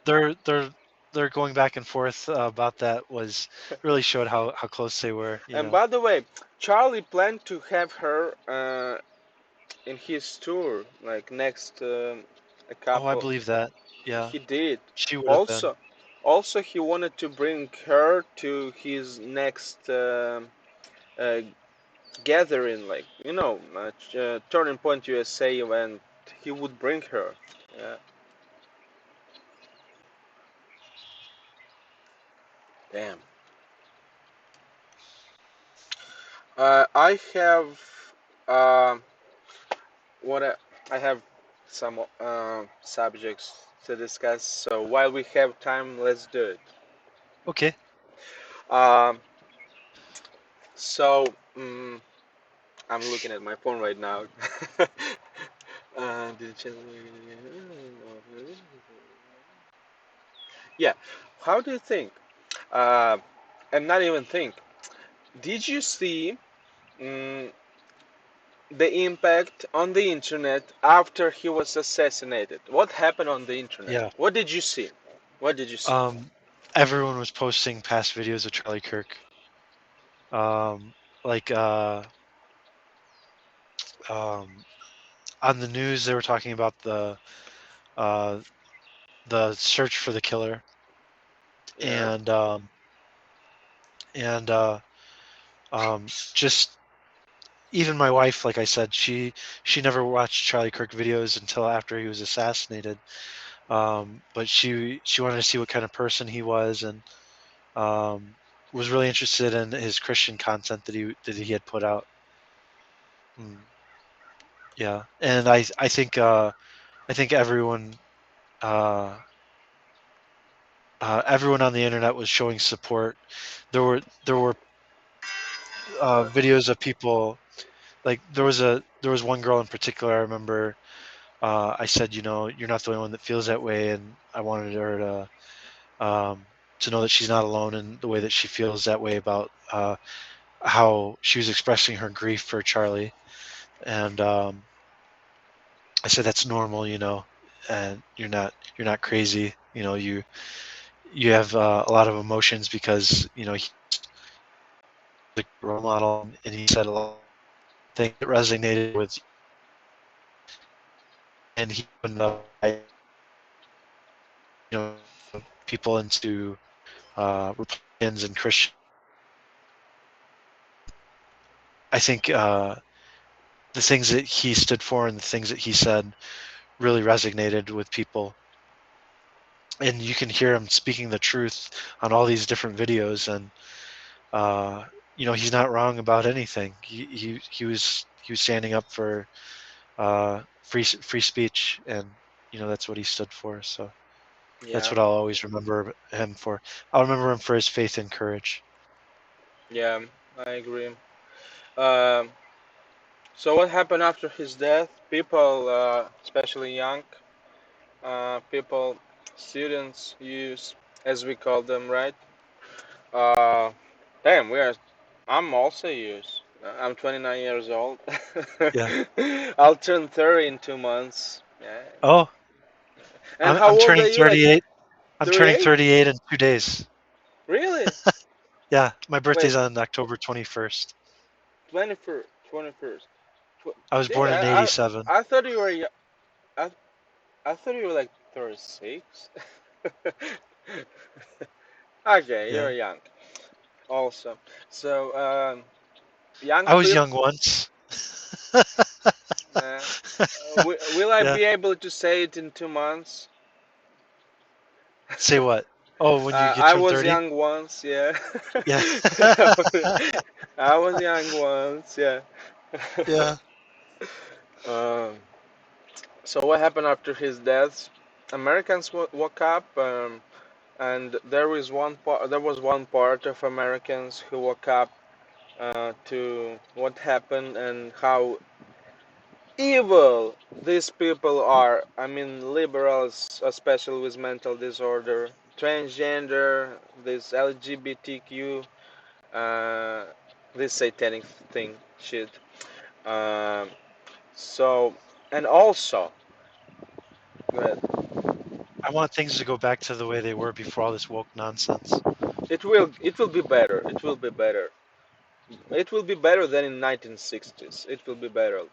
their their their going back and forth about that was really showed how close they were. You And know. by the way, Charlie planned to have her in his tour, like next a Oh, I couple. believe that. Yeah, He did. she would have been. Also, he wanted to bring her to his next uh, gathering, like Turning Point USA event. He would bring her. Yeah. Damn. I have uh, what I have some subjects to discuss. So while we have time, let's do it. Okay. Um, so I'm looking at my phone right now. Yeah. How do you think? Uh, and not even think. Did you see mm, the impact on the internet after he was assassinated? What happened on the internet? Yeah. What did you see? What did you see? Um, Everyone was posting past videos of Charlie Kirk. Um, like um, on the news, they were talking about uh the search for the killer, Yeah. and and just even my wife, like I said, she never watched Charlie Kirk videos until after he was assassinated. But she wanted to see what kind of person he was, and um, was really interested in his Christian content that he had put out. Mm, yeah, and I think uh, everyone on the internet was showing support. There were videos of people like there was one girl in particular I remember. I said, you know, you're not the only one that feels that way, and I wanted her to know that she's not alone in the way that she feels that way about how she was expressing her grief for Charlie. And I said that's normal, you know, and you're not crazy. You know, you have a lot of emotions because you know he's a role model, and he said a lot of things that resonated with, and he opened up, you know, people into Republicans and Christians. I think the things that he stood for and the things that he said really resonated with people. And you can hear him speaking the truth on all these different videos. And uh, you know, he's not wrong about anything. He was standing up for free speech, and you know that's what he stood for. So that's Yeah. what I'll always remember him for. I'll remember him for his faith and courage. Yeah. I agree. Um, so what happened after his death? People, especially young people, students, youth, as we call them, right? Uh, damn, we are. I'm also used. I'm 29 years old. Yeah. I'll turn 30 in 2 months. Yeah. Oh, And how I'm old are turning you? Like 38. I'm turning 38? 38 in 2 days. Really? Yeah, my birthday's Wait, on October 21st. 21st, 21st. I was born Damn, in '87. I thought you were I I thought you were like 36. Okay, Yeah, you're young. Also, so young I was people. young once. Uh, will I Yeah. be able to say it in 2 months? Say what? Oh, when you get I turned was 30? young once, yeah. Yeah. I was young once, yeah. Yeah. um, so what happened after his death? Americans woke up, and there was one part of Americans who woke up to what happened and how evil these people are. I mean, liberals, especially with mental disorder, transgender, this LGBTQ, uh, this satanic thing, shit. Um, so, and also, uh, I want things to go back to the way they were before all this woke nonsense. it will be better. It will be better. It will be better than in 1960s. It will be better.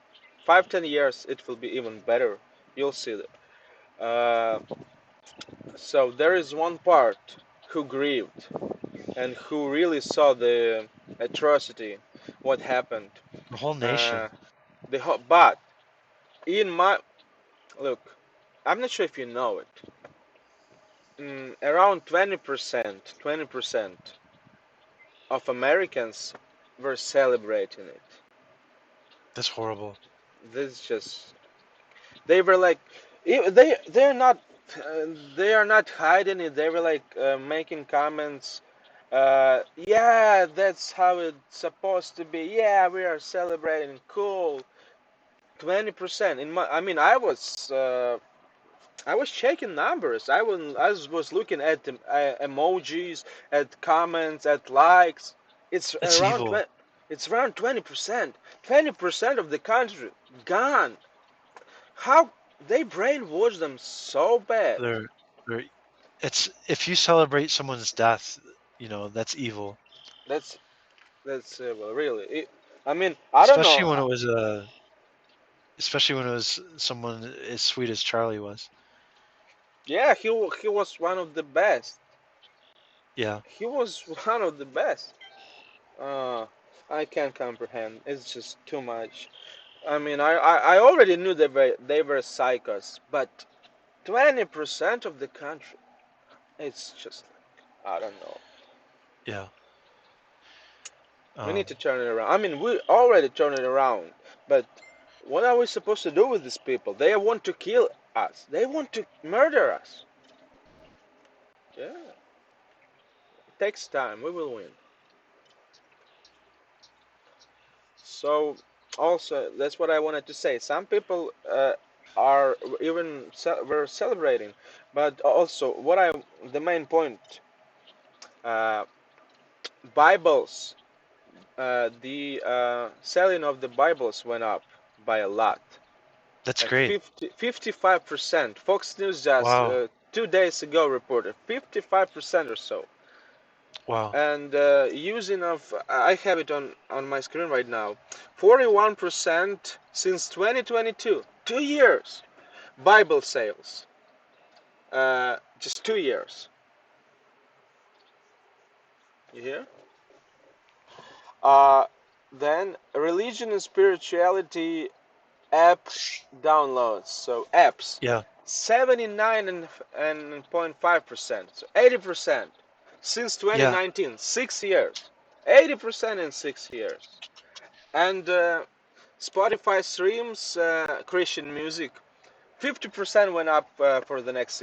5, 10 years, it will be even better. You'll see that. So there is one part who grieved and who really saw the atrocity, what happened. The whole Uh, nation. but in my look, I'm not sure if you know it. Around 20% of Americans were celebrating it. That's horrible. This just they were like, they're not they are not hiding it. They were like making comments. Yeah, that's how it's supposed to be. Yeah, we are celebrating. Cool. 20%. I mean, I was checking numbers. I was looking at the emojis, at comments, at likes. It's It's around evil. 20. It's around 20%. 20% of the country gone. How they brainwash them so bad. They're, they're, it's if you celebrate someone's death, that's evil. That's well, really. I mean, I don't Especially know. when it was especially when it was someone as sweet as Charlie was. Yeah, he was one of the best. Yeah. He was one of the best. Uh, I can't comprehend. It's just too much. I mean, I already knew they were psychos, but 20% of the country. It's just I don't know. Yeah. We Um, need to turn it around. I mean, we already turned it around, but what are we supposed to do with these people? They want to kill us. They want to murder us. Yeah, it takes time. We will win. So, also, that's what I wanted to say. Some people are even were celebrating, but also the main point, uh, Bibles, the selling of the Bibles went up by a lot. that's Like great. 55%. Fox News just Wow. 2 days ago reported 55% or so. Wow. And using of I have it on my screen right now, 41% since 2022. 2 years. Bible sales. Just 2 years. You hear? Uh, then religion and spirituality app downloads. So apps, Yeah. 79 and 0.5%, so 80% since Yeah. 2019, 6 years, 80% in 6 years. And Spotify streams Christian music, 50% went up for the next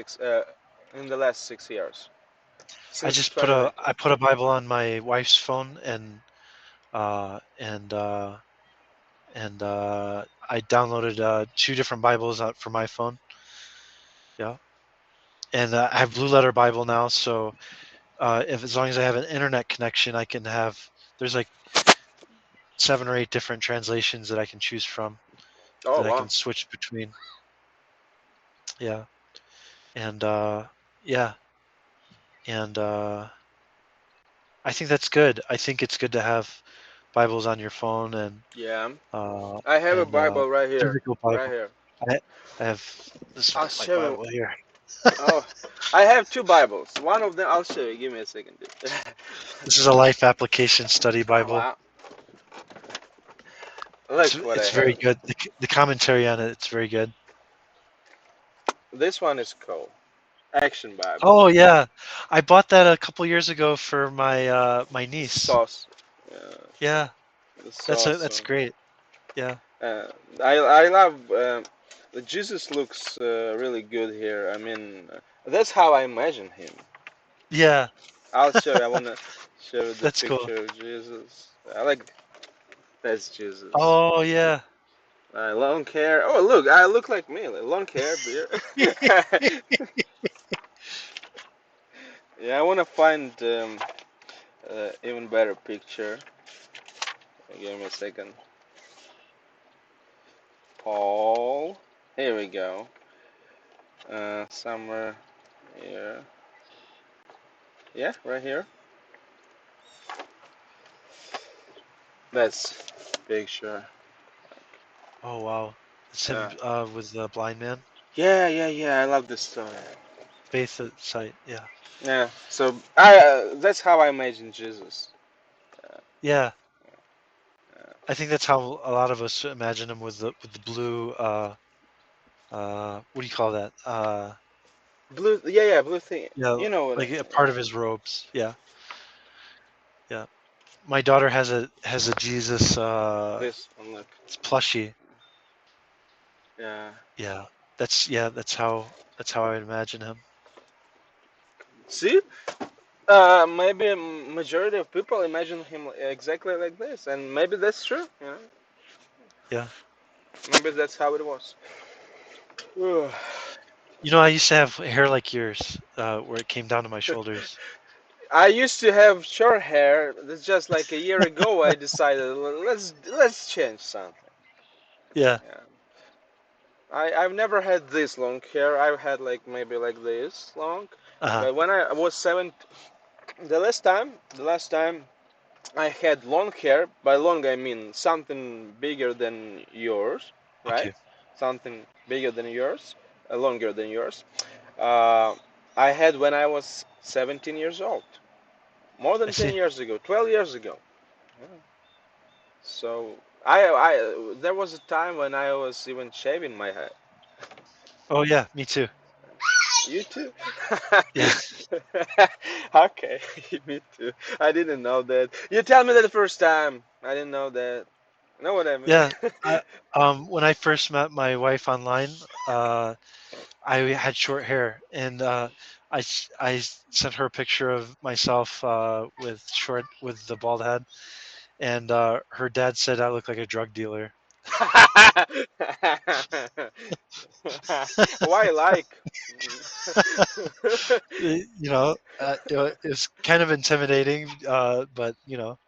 in the last 6 years I since just put a 2019. I put a Bible on my wife's phone and uh and uh I downloaded two different Bibles for my phone. Yeah. And I have Blue Letter Bible now, so if as long as I have an internet connection, I can have. There's like 7 or 8 different translations that I can choose from Oh that I wow. can switch between. Yeah, and yeah, and I think that's good. I think it's good to have Bibles on your phone Yeah. uh, I have a and Bible right here. physical Right Bible. here. I, I have this is I'll my show you. Bible here. Oh, I have two Bibles. One of them I'll show you. Give me a second, dude. This is a life application study Oh Bible. wow. Look what I It's very have. good. The commentary on it, it's very good. This one is called Action Bible. Oh yeah, I bought that a couple years ago for my niece. Sauce. Yeah, The sauce that's one. great. Yeah, Uh, I love Jesus looks really good here. I mean, that's how I imagine him. yeah, I'll show you. I wanna show you the that's cool. picture of Jesus. I like that's Jesus. Oh yeah. Long hair. Oh look, I look like me. Like, long hair, beard. Yeah, I wanna find even better picture. Give me a second. Paul. Here we go. Somewhere here. Yeah, right here. That's picture. Oh wow, it's him Yeah. with the blind man. Yeah, yeah, yeah. I love this story. Faith at sight. Yeah, Yeah. So I that's how I imagine Jesus. Uh, yeah. uh, I think that's how a lot of us imagine him with the blue. What do you call that? blue. Yeah, yeah. Blue thing. Yeah, You know what? like a part of his robes. Yeah, yeah. My daughter has a Jesus This one. Look. it's plushie. Yeah. Yeah, that's how I imagine him. See? Maybe a majority of people imagine him exactly like this, and maybe that's true. You know, Yeah. maybe that's how it was. You know, I used to have hair like yours, where it came down to my shoulders. I used to have short hair. That's just like a year ago. I decided let's change something. Yeah. Yeah. I've never had this long hair. I've had like maybe like this long, Uh-huh. but when I was seven, the last time I had long hair. By long I mean something bigger than yours, right? Okay. Something bigger than yours, longer than yours. Uh, I had when I was 17 years old, more I than 10 see. years ago, 12 years ago. Yeah. So I there was a time when I was even shaving my head. Oh yeah, me too. You too? Yeah. Okay, me too. I didn't know that. You tell me that the first time. I didn't know that. Know what I mean? Yeah. I when I first met my wife online, I had short hair and I sent her a picture of myself with the bald head and her dad said I look like a drug dealer. Why like? You know, it's kind of intimidating, but you know,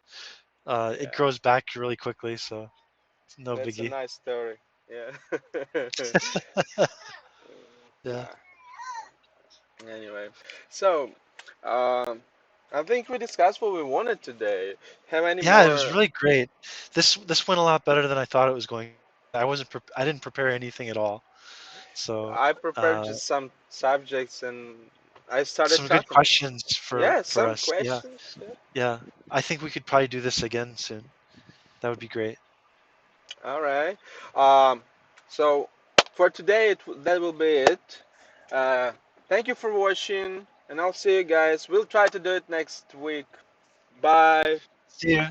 it Yeah, grows back really quickly, so it's no that's a biggie. nice story. Yeah. Yeah. Nah, anyway, so um, I think we discussed what we wanted today. Have any Yeah, it was more? really great. This went a lot better than I thought it was going. I didn't prepare anything at all. So, I prepared uh, just some subjects and I started some good talking. questions Yeah, for some us. Yeah. questions. Yeah. Yeah. I think we could probably do this again soon. That would be great. All right. Um, so for today, that will be it. Uh, Thank you for watching, and I'll see you guys. We'll try to do it next week. Bye. See you.